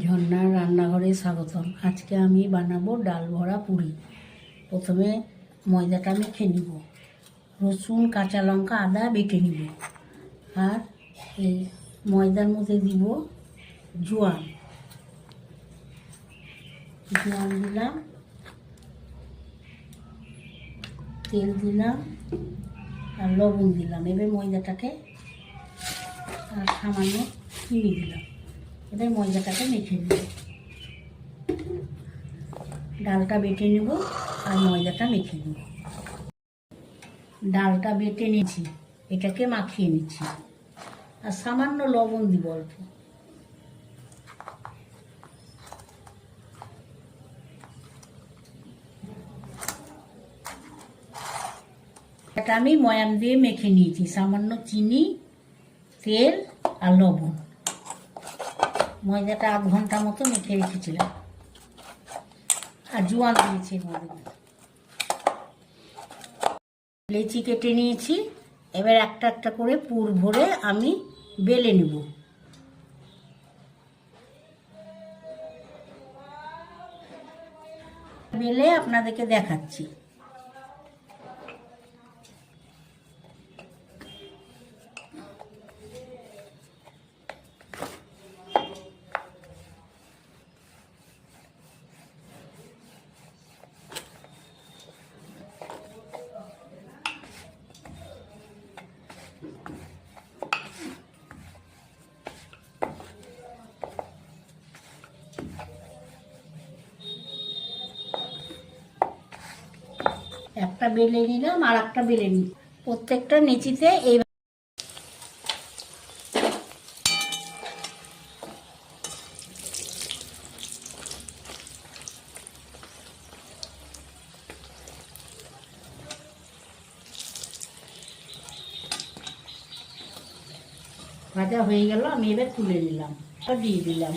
ঝর্ণার রান্নাঘরে স্বাগতম। আজকে আমি বানাবো ডাল ভরা পুরি। প্রথমে ময়দাটা মেখে নিব, রসুন কাঁচা লঙ্কা আদা বেটে নিব, আর এই ময়দার মধ্যে দিব জোয়ান দিলাম, তেল দিলাম আর লবণ দিলাম। এবার ময়দাটাকে আর সামান্য চিনি দিলাম। এবার ময়দাটাকে মেখে নেব, ডালটা বেটে নেব আর ময়দাটা মেখে নেব। ডালটা বেটে নিয়েছি, এটাকে মাখিয়ে নিচ্ছি আর সামান্য লবণ দিব অল্প। এটা আমি ময়াম দিয়ে মেখে নিয়েছি, সামান্য চিনি, তেল আর লবণ। ময়দাটা 8 ঘন্টা মতো মেখে রেখেছিলাম আর জোয়ান দিয়েছি এর মধ্যে। লেচি কেটে নিয়েছি, এবার একটা একটা করে পুর ভরে আমি বেলে নেব। বেলে আপনাদেরকে দেখাচ্ছি। একটা বেলে নিলাম আর একটা বেলে নিই, প্রত্যেকটা নিচিতে এই ভাজা হয়ে গেল। আমি এবার তুলে নিলাম, দিয়ে দিলাম।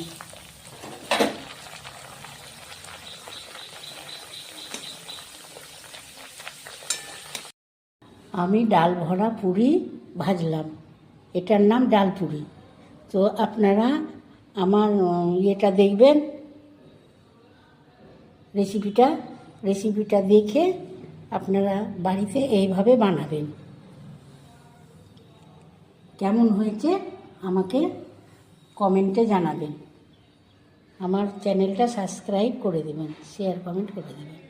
আমি ডাল ভরা পুরি ভাজলাম, এটার নাম ডাল পুরি। তো আপনারা আমার ইয়েটা দেখবেন, রেসিপিটা দেখে আপনারা বাড়িতে এইভাবে বানাবেন। কেমন হয়েছে আমাকে কমেন্টে জানাবেন। আমার চ্যানেলটা সাবস্ক্রাইব করে দেবেন, শেয়ার কমেন্ট করে দেবেন।